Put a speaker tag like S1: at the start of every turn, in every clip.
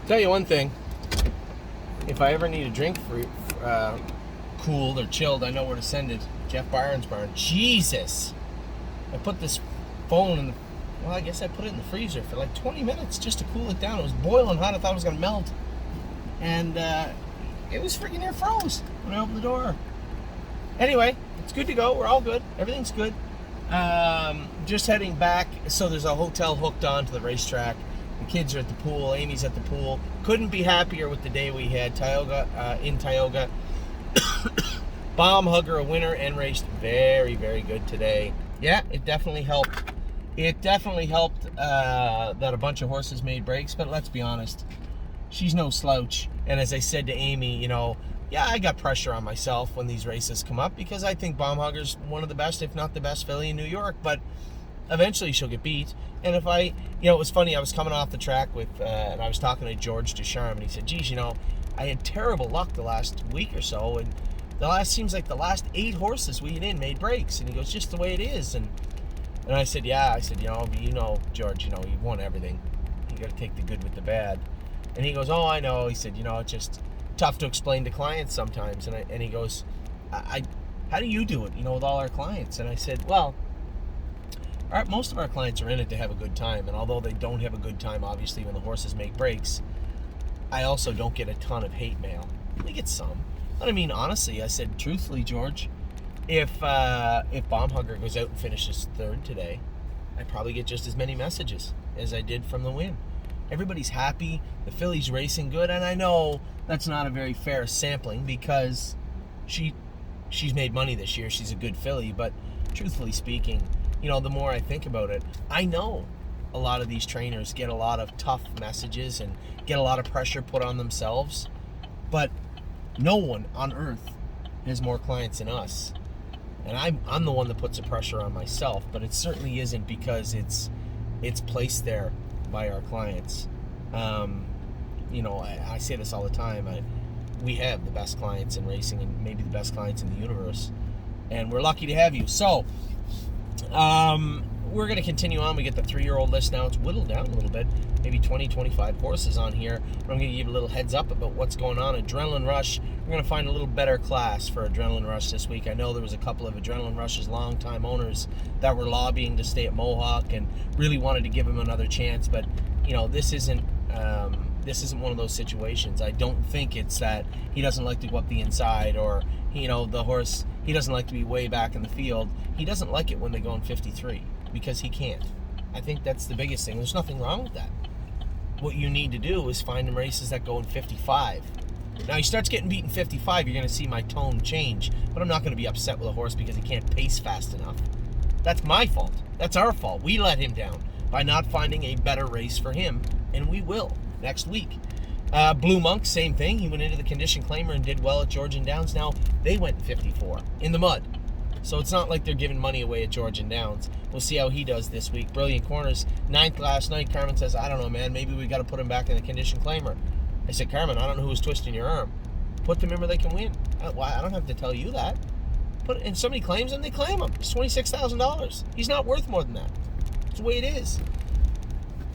S1: Tell you one thing. If I ever need a drink cooled or chilled, I know where to send it. Jeff Byron's barn. Jesus! I put this phone in the... Well, I guess I put it in the freezer for like 20 minutes just to cool it down. It was boiling hot. I thought it was going to melt. And it was freaking near froze when I opened the door. Anyway, it's good to go. We're all good. Everything's good. Just heading back. So there's a hotel hooked on to the racetrack. The kids are at the pool. Amy's at the pool. Couldn't be happier with the day we had. Tioga in Tioga. Bomb Hugger, a winner, and raced very, very good today. Yeah, it definitely helped. It definitely helped that a bunch of horses made breaks, but let's be honest, she's no slouch. And as I said to Amy, yeah, I got pressure on myself when these races come up because I think Bomb Hugger's one of the best, if not the best filly in New York, but eventually she'll get beat. And if it was funny, I was coming off the track and I was talking to George Ducharme, and he said, geez, I had terrible luck the last week or so, and seems like the last 8 horses we had in made breaks. And he goes, just the way it is. And I said, yeah. I said, George, you've won everything. You got to take the good with the bad. And he goes, oh, I know. He said, it's just tough to explain to clients sometimes. And he goes, how do you do it, with all our clients? And I said, well, most of our clients are in it to have a good time. And although they don't have a good time, obviously, when the horses make breaks, I also don't get a ton of hate mail. We get some. But I mean, honestly, I said, truthfully, George, if Bomb Hugger goes out and finishes 3rd today, I probably get just as many messages as I did from the win. Everybody's happy. The filly's racing good. And I know that's not a very fair sampling because she's made money this year. She's a good filly. But truthfully speaking, the more I think about it, I know a lot of these trainers get a lot of tough messages and get a lot of pressure put on themselves. But no one on earth has more clients than us. And I'm the one that puts the pressure on myself, but it certainly isn't because it's placed there by our clients. I say this all the time. We have the best clients in racing and maybe the best clients in the universe. And we're lucky to have you. So, we're going to continue on. We get the 3-year-old list now. It's whittled down a little bit. Maybe 20, 25 horses on here. But I'm going to give you a little heads up about what's going on. Adrenaline Rush. We're going to find a little better class for Adrenaline Rush this week. I know there was a couple of Adrenaline Rush's longtime owners that were lobbying to stay at Mohawk and really wanted to give him another chance. But, this isn't one of those situations. I don't think it's that he doesn't like to go up the inside or, the horse, he doesn't like to be way back in the field. He doesn't like it when they go in 53 because he can't. I think that's the biggest thing. There's nothing wrong with that. What you need to do is find him races that go in 55. Now, he starts getting beat in 55, you're going to see my tone change, but I'm not going to be upset with a horse because he can't pace fast enough. That's my fault. That's our fault. We let him down by not finding a better race for him, and we will next week. Blue Monk, same thing. He went into the condition claimer and did well at Georgian Downs. Now, they went in 54 in the mud. So it's not like they're giving money away at Georgian Downs. We'll see how he does this week. Brilliant Corners, 9th last night. Carmen says, I don't know, man. Maybe we got to put him back in the condition claimer. I said, Carmen, I don't know who's twisting your arm. Put them in where they can win. I don't have to tell you that. And somebody claims him, they claim him. It's $26,000. He's not worth more than that. It's the way it is.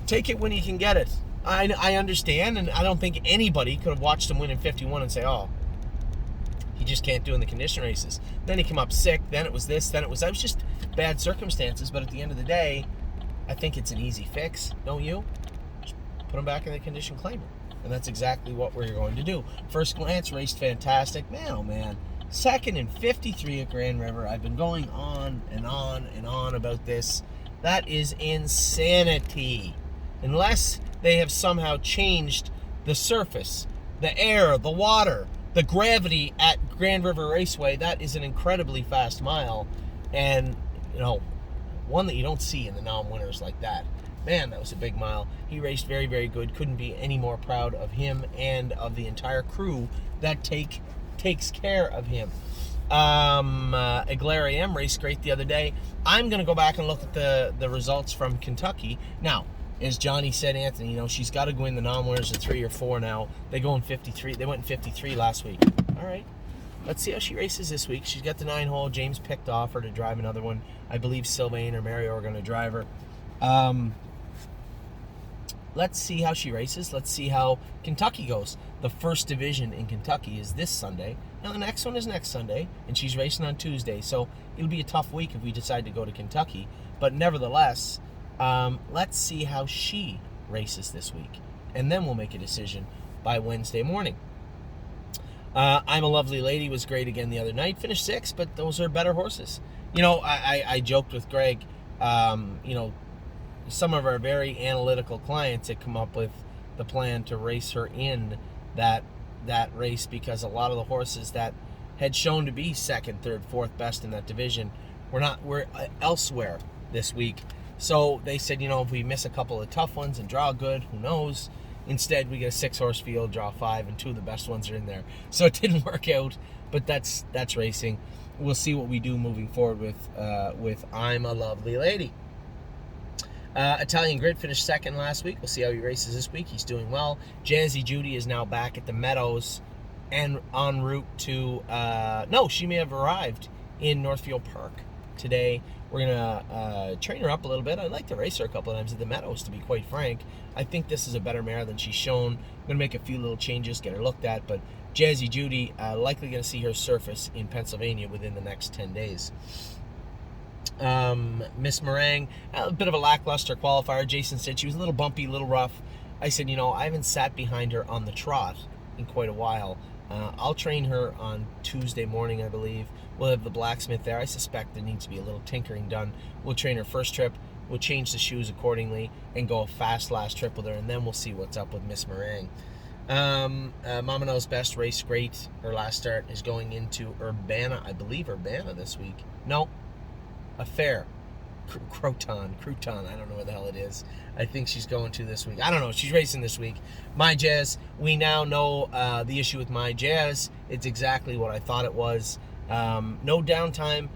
S1: Take it when you can get it. I understand, and I don't think anybody could have watched him win in 51 and say, oh, he just can't do in the condition races. Then he came up sick, then it was this, then it was that. It was just bad circumstances, but at the end of the day, I think it's an easy fix, don't you? Just put him back in the condition claimer. And that's exactly what we're going to do. First glance, raced fantastic. Man, oh man. 2nd in 53 at Grand River. I've been going on and on and on about this. That is insanity. Unless they have somehow changed the surface, the air, the water, the gravity at Grand River Raceway, that is an incredibly fast mile. And, one that you don't see in the non-winners like that. Man, that was a big mile. He raced very, very good. Couldn't be any more proud of him and of the entire crew that takes care of him. Aglaire AM raced great the other day. I'm going to go back and look at the results from Kentucky. Now, as Johnny said, Anthony, she's got to go in the non-winners at 3 or 4 now. They go in 53. They went in 53 last week. All right. Let's see how she races this week. She's got the 9-hole. James picked off her to drive another one. I believe Sylvain or Mario are going to drive her. let's see how she races. Let's see how Kentucky goes. The first division in Kentucky is this Sunday. Now the next one is next Sunday, and she's racing on Tuesday. So it'll be a tough week if we decide to go to Kentucky. But nevertheless, let's see how she races this week. And then we'll make a decision by Wednesday morning. I'm a Lovely Lady was great again the other night. Finished 6th, but those are better horses. I joked with Greg, some of our very analytical clients had come up with the plan to race her in that race because a lot of the horses that had shown to be 2nd, 3rd, 4th best in that division were elsewhere this week. So they said, if we miss a couple of tough ones and draw good, who knows? Instead, we get a 6-horse field, draw 5, and 2 of the best ones are in there. So it didn't work out, but that's racing. We'll see what we do moving forward with I'm a Lovely Lady. Italian Grid finished 2nd last week. We'll see how he races this week. He's doing well. Jazzy Judy is now back at the Meadows and en route to... she may have arrived in Northfield Park today. We're going to train her up a little bit. I'd like to race her a couple of times at the Meadows, to be quite frank. I think this is a better mare than she's shown. I'm going to make a few little changes, get her looked at, but Jazzy Judy, likely going to see her surface in Pennsylvania within the next 10 days. Miss Meringue, a bit of a lackluster qualifier. Jason said she was a little bumpy, a little rough. I said, I haven't sat behind her on the trot in quite a while. I'll train her on Tuesday morning, I believe. We'll have the blacksmith there. I suspect there needs to be a little tinkering done. We'll train her first trip. We'll change the shoes accordingly and go a fast last trip with her, and then we'll see what's up with Miss Meringue. Mama Knows Best raced great. Her last start is going into Urbana. I believe Urbana this week. No, a fair. Croton, I don't know where the hell it is. I think she's going to this week. I don't know. She's racing this week. My Jazz, we now know the issue with My Jazz. It's exactly what I thought it was. No downtime,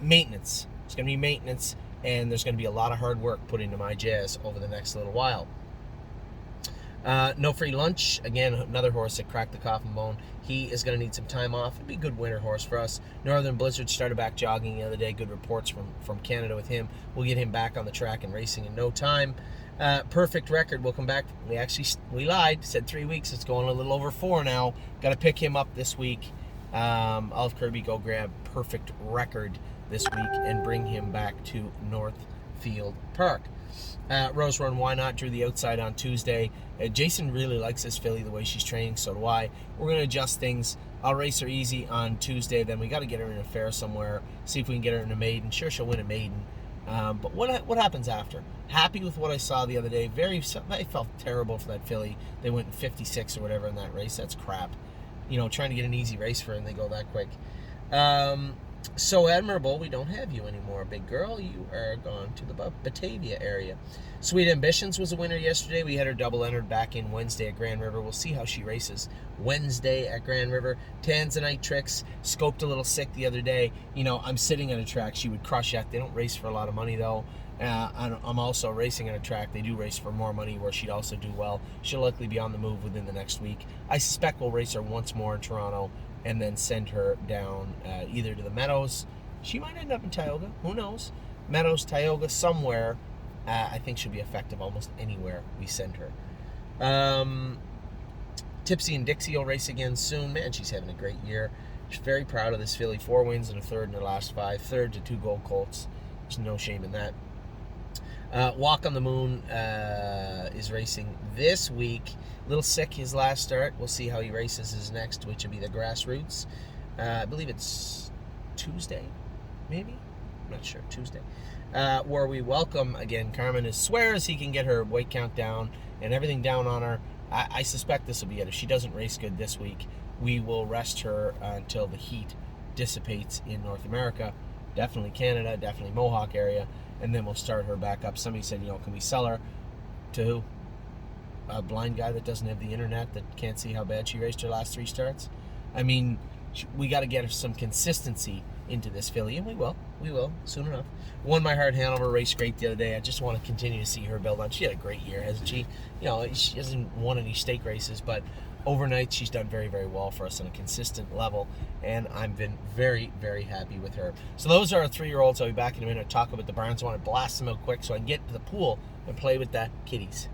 S1: maintenance. It's going to be maintenance, and there's going to be a lot of hard work put into My Jazz over the next little while. No Free Lunch, again, another horse that cracked the coffin bone. He is going to need some time off. It'd be a good winter horse for us. Northern Blizzard started back jogging the other day. Good reports from Canada with him. We'll get him back on the track and racing in no time. Perfect Record will come back. We lied, said 3 weeks. It's going a little over 4 now. Got to pick him up this week. Olive Kirby, go grab Perfect Record this week and bring him back to Northfield Park. Rose Run Why Not drew the outside on Tuesday. Jason really likes this filly, the way she's training, so do I. We're going to adjust things. I'll race her easy on Tuesday, then we got to get her in a fair somewhere, see if we can get her in a maiden. Sure, she'll win a maiden. But what happens after? Happy with what I saw the other day. I felt terrible for that filly. They went in 56 or whatever in that race. That's crap. Trying to get an easy race for her and they go that quick. So Admirable, we don't have you anymore, big girl. You are gone to the Batavia area. Sweet Ambitions was a winner yesterday. We had her double entered back in Wednesday at Grand River. We'll see how she races Wednesday at Grand River. Tanzanite Tricks scoped a little sick the other day. I'm sitting at a track she would crush at. They don't race for a lot of money though. I'm also racing at a track they do race for more money where she'd also do well. She'll likely be on the move within the next week. I suspect we'll race her once more in Toronto and then send her down either to the Meadows. She might end up in Tioga. Who knows? Meadows, Tioga, somewhere. I think she'll be effective almost anywhere we send her. Tipsy and Dixie will race again soon. Man, she's having a great year. She's very proud of this filly. 4 wins and a third in her last 5. Third to 2 Gold Colts. There's no shame in that. Walk on the Moon is racing this week. A little sick his last start. We'll see how he races his next, which will be the Grassroots. I believe it's Tuesday, maybe? I'm not sure. Tuesday. Where we welcome, again, Carmen swears he can get her weight count down and everything down on her. I suspect this will be it. If she doesn't race good this week, we will rest her until the heat dissipates in North America. Definitely Canada, definitely Mohawk area. And then we'll start her back up. Somebody said, can we sell her to who? A blind guy that doesn't have the internet, that can't see how bad she raced her last 3 starts? I mean, we got to get her some consistency into this filly, and we will, soon enough. Won My Heart Hanover, raced great the other day. I just want to continue to see her build on. She had a great year, hasn't she? She hasn't won any stake races, but overnight she's done very, very well for us on a consistent level, and I've been very, very happy with her. So those are our 3-year-olds. I'll be back in a minute to talk about the Barns. I want to blast them out quick so I can get to the pool and play with the kitties.